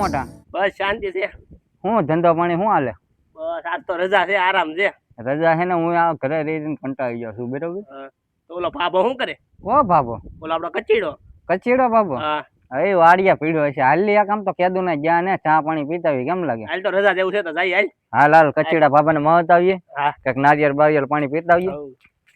મોટા બસ શાંતિ છે. હું ધંધો પાણી શું હાલે? બસ આજ તો રજા છે, આરામ છે. રજા છે ને હું આ ઘરે રહીને કંટાળી ગયો છું બરોબર. તો ઓલો ભાભો શું કરે? ઓ બાબો ઓલો આપણો કચીડો. કચીડો બાબો હા હવે વાડિયા પીડ્યો છે. હાલી આ કામ તો કેદું ને જ્યાં ને ચા પાણી પીતા હોય કેમ લાગે? હાલ તો રજા જેવું છે તો જઈ હાલ. હાલ હાલ કચીડા બાબાને મહત આવીએ. હા કઈક નારિયેળ બારિયેળ પાણી પીતા આવીએ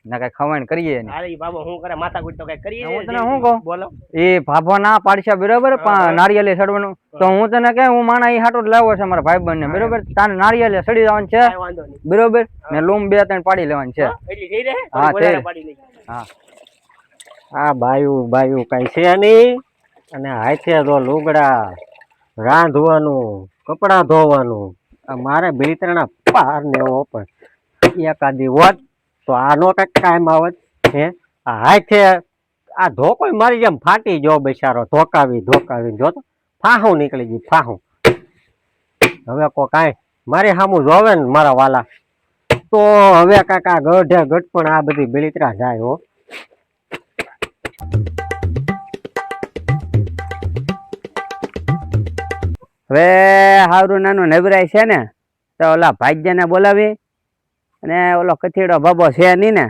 ને કઈ ખવાણ કરીએ ને. અરે ભાભો શું કરે? માથા કુટ તો કઈ કરીએ. હું તને શું કહું, બોલો. એ ભાભો ના પાડશે બરોબર, પણ નારિયેલે સડવાનું તો હું તને કે હું માણા ઈ હાટો લાવ્યો છે મારા ભાઈબંધ ને બરોબર. તારે નારિયેલે સડી જવાનું છે વાંધો નહીં બરોબર ને લૂમ 2-3 પાડી લેવાની છે. એટલી થઈ રહે. હા તે પાડી લઈ. હા આ બાયું કઈ છે નહીં, અને હાથે તો લુગડા રાંધવાનું, કપડા ધોવાનું, મારે બિલતરના પાર ને એવો પણ એકાદી હોત તો આનો કઈક કાયમ આવત. હે આ હાથે આ ધોકો મારી જેમ ફાટી ગયો બિચારો, ધોકાવી જો તો ફાહું નીકળી ગઈ ફાહું. હવે કો કાંઈ મારી સામું જોવે ને મારા વાલા તો હવે કાંઈક આ ગઢે ગઢ પણ આ બધી બિલિતરા જાય હો. હવે હારું નાનું નવરાય છે ને તો ઓલા ભાગ્યને બોલાવી અને ઓલો કથીડો બાબો છે નહીં ને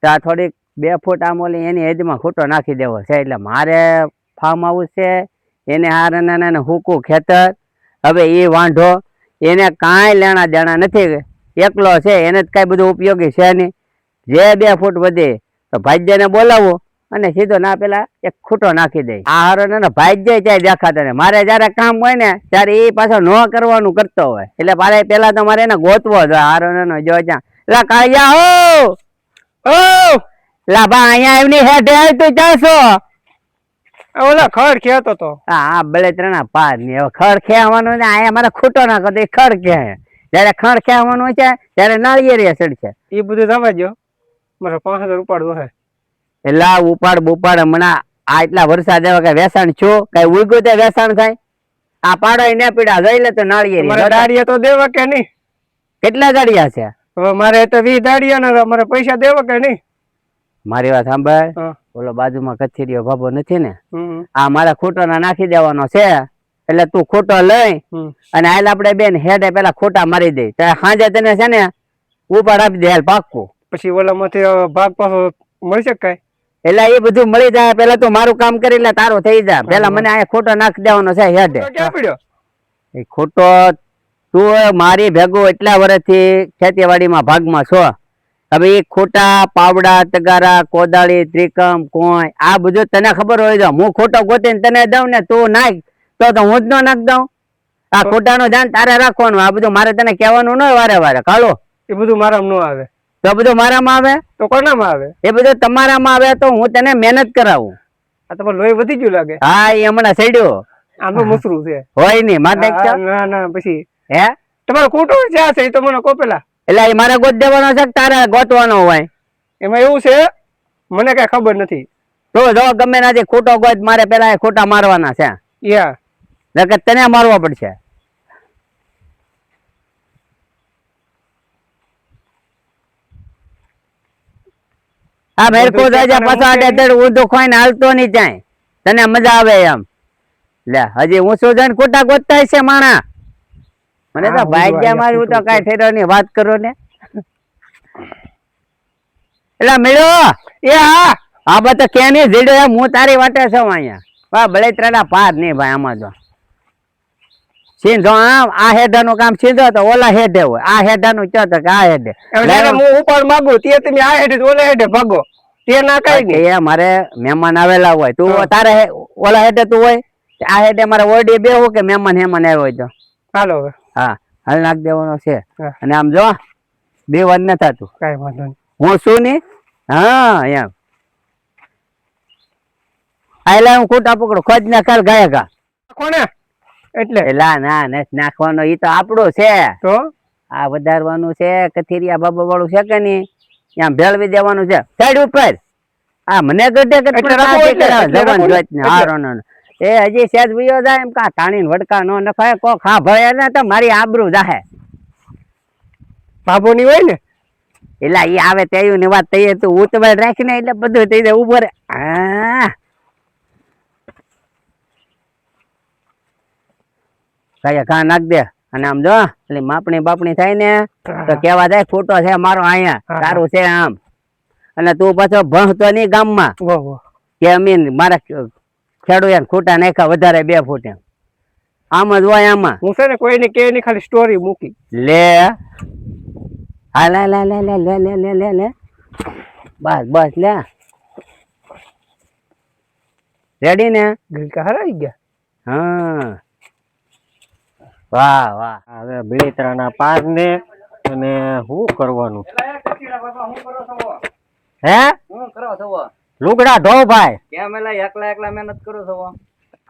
તો આ થોડીક 2 ફૂટ આમ ઓલી એની હેજમાં ખૂટો નાખી દેવો છે. એટલે મારે ફાર્મ હાઉસ છે, એને હારે હુકું ખેતર. હવે એ વાંઢો એને કાંઈ લેણા દેણા નથી, એકલો છે, એને જ કાંઈ બધું ઉપયોગી છે નહીં. જે 2 ફૂટ વધે તો ભાગ્યને બોલાવો અને સીધો ના પેલા એક ખૂટો નાખી દે. આ હારો ને ભાગ્ય ક્યાંય દેખાતા ને મારે જયારે કામ હોય ને ત્યારે એ પાછો ન કરવાનું કરતો હોય, એટલે મારે પેલા તો મારે એને ગોતવો જોઈએ. હારો ને જો ત્યાં લા કાયા હો લા બા અહીંયા એમની હેઠે આવી તું ચાસો ઓલા ખડ ખેતો તો. હા બળેત્રના પાર ની હવે ખડ ખેવાનું ને અહીંયા મારે ખૂટો નાખો તો એ ખડ ખે. જયારે ખડ ખેવાનું હોય છે ત્યારે નાળિયેરી સડશે. એ બધું થવા જો મારે 5000 ઉપાડવો હે. એલા ઉપાડ બુપાડ હમણાં આ એટલા વરસાદ એવા કઈ વેસાણ છું કઈ ઉગ્યું તે વેસાણ થાય? આ પાડો ને પીડા જોઈ લે તો નાળિયેરી દાડિયા તો દેવા કે નહીં? કેટલા દાડિયા છે? હવે મારે તો 20 દાડિયા ને મારે પૈસા દેવા કે નહીં? મારી વાત સાંભળ, ઓલો બાજુમાં કથીરીયો બાબો નથી ને, આ મારા ખોટો ના નાખી દેવાનો છે. એટલે તું ખોટો લઈ અને હાલ આપડે બેન હેડે પેલા ખોટા મારી દે તો સાંજે તને છે ને ઉપાડ આપી દે હાલ પાક્કું. પછી ઓલામાંથી ભાગ પાછો મળી શકે કઈ? એટલે એ બધું મળી જાય. પેલા તું મારું કામ કરી લે, તારું થઈ જાય. પેલા મને આ ખોટો નાખી દેવાનો છે હેડે. એ ખોટો તું મારી ભેગું એટલા વર્ષથી ખેતીવાડીમાં ભાગમાં છો. હવે એ ખોટા પાવડા, તગારા, કોદાળી, ત્રિકમ, કોઈ આ બધું તને ખબર હોય તો હું ખોટો ગોતીને તને દઉં ને તું નાખ તો હું જ ન નાખ દઉં. આ ખોટાનું ધ્યાન તારે રાખવાનું. આ બધું મારે તને કહેવાનું ન વારે વારે. કાળો એ બધું મારામાં ન આવે તો બધું મારામાં આવે તો કોનામાં આવે? એ બધું તમારામાં આવે તો હું તને મહેનત કરાવું. આ તમારે લોહી વધી ગયું લાગે. હા એ હમણાં સડ્યો આનું મસરું છે હોય નઈ માટે ના પછી હે તમારો ખોટો જ્યાં છે એ તો મને કહો પેલા. એટલે એ મારે ગોત દેવાનો છે તારે ગોતવાનો હોય? એમાં એવું છે મને કઈ ખબર નથી. તો જો ગમે નાથી ખોટો ગોત મારે પેલા ખોટા મારવાના છે. યા તને મારવા પડશે. હા મેરકો જાજા પાછા આડે ઊંધું ખોઈને હાલતો નહીં જાય, તને મજા આવે એમ. લે હજી હું શું જઈને ખોટા ગોતતા છે માણા? મને તો ભાગ્યા મારી હું તો કઈ ઠેરો ની વાત કરો ને. એટલે મેળો એ હા આ બધા કેની જીડો એમ હું તારી વાટે છું અહીંયા. બા બળેત્રાના પાર નહીં ભાઈ આમાં તો સીધો આ હેડાનું કામ સીધો તો ઓલા હેડે હોય. આ હેડાનું ચો તો કે આ હેડે હું ઉપર માંગુ તે તમે આ હેડે ઓલા હેડે ભાગો તે ના કઈ એ મારે મહેમાન આવેલા હોય તું તારે ઓલા હેડે તું હોય આ હેડે મારે ઓરડી બેહું કે મહેમાન આવ્યો હોય તો હાલો હવે. હા હાલ નાખ દેવાનો છે. અને આમ જો બે વાર ન થતું કઈ વાંધો નહીં. હું શું ની હા એમ આયલા હું ખોટા પકડો ખોજ ના કાલ ગાય ગા કોને એટલે એલા ના નાખવાનો ઈ તો આપણો છે. તો આ વધારવાનું છે કથિરિયા બાબા વાળું છે કે નહીં ત્યાં ભેળવી દેવાનું છે સાઈડ ઉપર. આ મને ગઢે હારો નો એ હજી સેજ વિયો જાય એમ કા તાણી વડકા નો નખાય કો ખા ભળે ને તો મારી આબરૂ જાહે. બાબો ની હોય ને એટલે ઈ આવે તેયું ની વાત થઈ તું ઉતવાળ રાખીને એટલે બધું થઈ જાય ઉભો રે. હા કાંઈ ઘા નાખ દે અને આમ જો એટલે માપણી બાપણી થાય ને તો કેવા જાય ખોટો છે મારો અહીંયા હા. તારું છે આમ અને તું પાછો ભણતો નહીં ગામમાં ઓહો કે અમીન મારા ખેડૂત ખોટા નાખ્યા વધારે 2 ફૂટ એમ આમ જ હોય આમાં હું છે ને કોઈને કે ની ખાલી સ્ટોરી મૂકી લે હા લે લે લે લે લે લે લે લે લે બસ બસ લે રેડી ને ગલકા હરાઈ ગયા હા વાહ વાહ હવે બળીતરાના પાર ને અને શું કરવાનું હે હું કરો છો લુગડા ધો ભાઈ કેમ એલા એકલા મહેનત કરો છો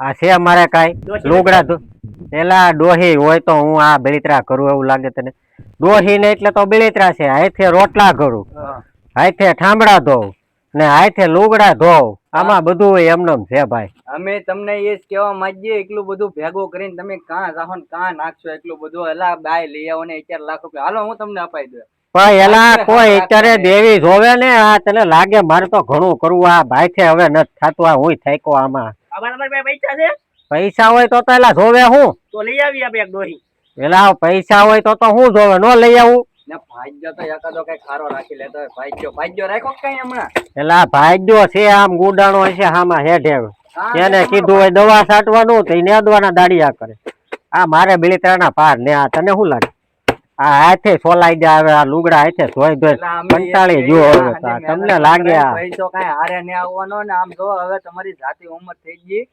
આ છે મારે કાઈ લુગડા ધો પેલા ડોહી હોય તો હું આ બળીતરા કરું એવું લાગે તને ડોહી ને એટલે તો બળીતરા છે હાથે રોટલા કરું હાથે ઠામડા ધોવ ને હાથે લુગડા ધોવ આમાં બધું એમનેમ છે ભાઈ અમે તમને એ જ કહેવા માંગીએ એટલું બધું ભેગું કરીને તમે કાં જાહો ને કાં નાખશો એટલું બધું એલા બાય લઈ આવો ને 11 લાખ રૂપિયા હાલો હું તમને અપાઈ દઉં પણ એલા કોઈ અત્યારે દેવી જોવે ને આ તને લાગે મારે તો ઘણું કરવું આ ભાઈ છે હવે નથી થતું આ હું થાક્યો આમાં પૈસા છે પૈસા હોય તો એલા જોવે હું તો લઈ આવી આપણે એક ડોહી એલા પૈસા હોય તો હું જોવે નો લઈ આવું ને ભાગ્ય તો એકાદો કઈ ખારો રાખી લેતો હોય ભાગ્યો રાખ્યો કઈ હમણાં એલા ભાગ્યો છે આમ ગુડાણો હશે આમાં હેઠે એને કીધું હોય દવા છાંટવાનું તો નેદવાના દાડિયા કરે આ મારે બળીતરાના પાર ને આ તને શું લાગે આ હાથે સોલાઈ જાય હવે આ લુગડા હાથે ધોઈ ધોઈ કંટાળી ગયો હવે તો આ તમને લાગે આ પૈસો કઈ હારે ને આવવાનો ને આમ જો હવે તમારી જાતિ ઉંમર થઈ ગઈ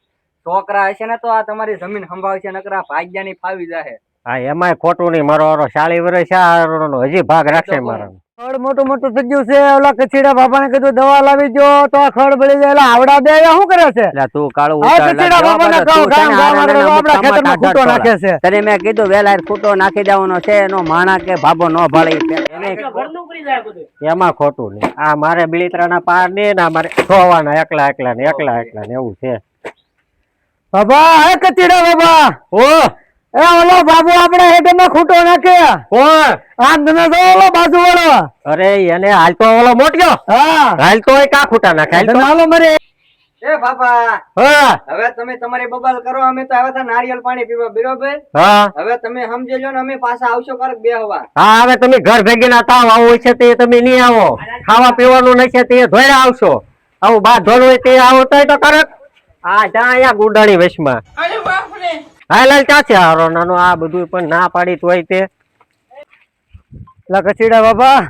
છોકરા હશે ને તો આ તમારી જમીન સંભાળશે નકર આ ભાગ્યાની ફાવી જાય હા એમાંય ખોટું નહીં મારો 40 વર્ષ આ હજી ભાગ રાખશે મારા ખડ મોટું મોટું થઈ ગયું છે ઓલા કચીડા બાપાને કીધું દવા લાવી દો તો આ ખડ બળી જાય એટલે આવડા બે શું કરે છે એટલે તું કાળું આ કચીડા બાપાને કહો ગામ ગામ આપણા ખેતરમાં ખૂટો નાખે છે તને મેં કીધું વેલા ખૂટો નાખી દેવાનો છે એનો માણા કે ભાભો ન ભાળી એમાં ખોટું નહીં આ મારે બળીતરાના પાર ને ના મારે ધોવાના એકલા ને એવું છે બાબા હે કચીડા બાબા ઓ એ ઓલો બાબુ આપણે હેઠમાં ખૂટો નાખે કોણ આમ તમે જો ઓલો બાજુ વાળો અરે એને હાલ તો ઓલો મોટ્યો હા હાલ તો કા ખૂટા નાખે હાલ તો હાલો મરે એ બાપા હા હવે તમે તમારી બબાલ કરો અમે તો આવ્યા હતા નારિયેળ પાણી પીવા બરોબર હા હવે તમે સમજી લો ને અમે પાછા આવશો કરક બે હવા હા હવે તમે ઘર ભેગી ના તાવ આવું છે તે તમે નહીં આવો ખાવા પીવાનું નહીં છે તે ધોઈને આવશો આવું બા ધોળું હોય તે આવો તો કરક આ ત્યાં અહીંયા ગુડાણી વશમાં હા લાલ ક્યાં છે હારો નાનો આ બધું પણ ના પાડી તોય તે કચીડા બાબા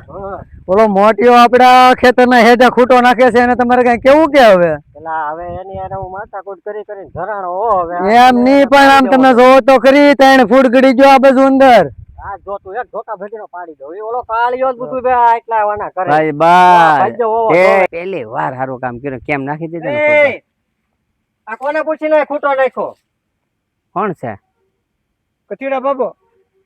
ઓલો મોટીઓ આપડા ખેતરના હેજા ખૂટો નાખે છે અને તમારે કઈ કેવું કે હવે પેલા હવે એની યાર હું માથાકૂટ કરીને ધરાણો હો હવે એમ નહીં પણ આમ તમે જોવો તો ખરી ત્રણ ફૂટ ગડી ગયો આ બધું અંદર આ જો તું એક ધોકા ભેગીનો પાડી દો એ ઓલો કાળિયો જ બધું બે એટલા વાના કરે ભાઈ બા ભાઈજો હોવો એ ધોવે. પેલી વાર સારું કામ કર્યું કેમ નાખી દીધું ને એ, ખોટો? આ કોને પૂછીને ખૂટો નાખ્યો કોણ છે કચીડા બાબો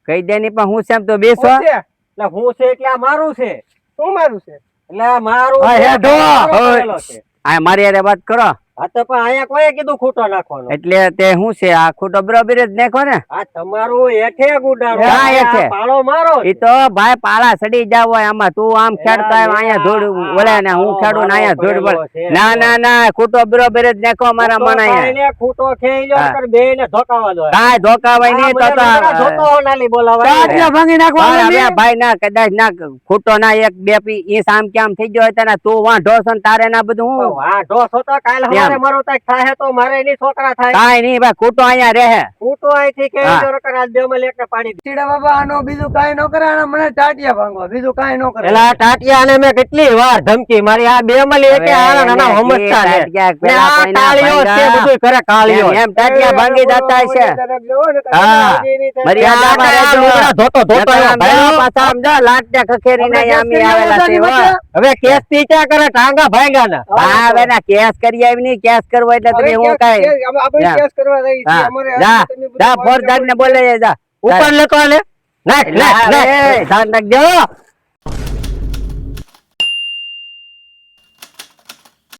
કઈ દે ની પણ હું છે એમ તો બેસો એટલે હું છે એટલે આ મારું છે શું મારું છે એટલે આ મારું આ છે, હેઠો. મારો કરેલો છે. આ મારી હારે વાત કરો આ તો પણ અહીંયા કોઈ કીધું ખૂટો નાખવાનો એટલે તે શું છે આ ખોટો બરોબર જ નાખો ને આ તમારું હેઠે ગુડાણો હા, હેઠે. આ પાળો મારો એ તો ભાઈ પાળા સડી જાવ હોય આમાં તું આમ ખેડતા હોય અહીંયા ધૂળ વળે ને હું ખેડું ને અહીંયા ધૂળ વળે ના ના ના ખોટો બરોબર જ નાખો મારા મન અહીંયા ખૂટો ખેઈ જો હા. કર બે ને ધોકાવા દો કાંઈ ધોકાવાય નહીં તો ધોકો નાલી બોલાવાય તાજિયા ભાંગી નાખવાના હવે નહીં? ભાઈ ના કદાચ ના ખોટો ના એક બે પી ઈ સામ કેમ થઈ ગયો હોય તું વાંઢો છો ને તારે ના બધું હું વાહ ઢોસો તો કાલ હવારે એમ. મારો તાક થાય તો મારે એની છોકરા થાય કાંઈ નહીં ભાઈ ખોટો અહીંયા રહે ખૂટો અહીંથી કે હા. જો કર આજ બેમાં લેકને પાડી દે. કચીડા બાબા આનો બીજું કાઈ ન કરે અને મને ટાટિયા ભાંગવા બીજું કાઈ ન કરે પેલા ટાટિયાને મેં કેટલી વાર ધમકી મારી આ બે માં લે કે આ નાના હવે સમજતા એને લે ટાટિયા ને પેલા આ કોઈના કાળિયો છે ભાંગા. બધું કરે કાળિયો એમ ટાટિયા ભાંગી જતા હશે હા મર્યાદામાં આ રહેજો. લુગડા ધોતો ધોતો નકર આમ ભાઈઓ. જો પાછા આમ જો લાટને ખખેરીને અહીંયા આમી આવેલા છે હો. હવે કેસ થી ક્યાં કરે ટાંગા ભાંગા ના હા હવે ના કેસ કરી આવી નહીં કેસ કરવો એટલે તમે હું કાંઈ આપણે કેસ કરવા જઈએ છીએ. હા. અમારે જા તમે બધું જા ફોરદાર ને બોલે જા ઉપર લેતો આલે નાખ નાખ નાખ ધ્યાન રાખજો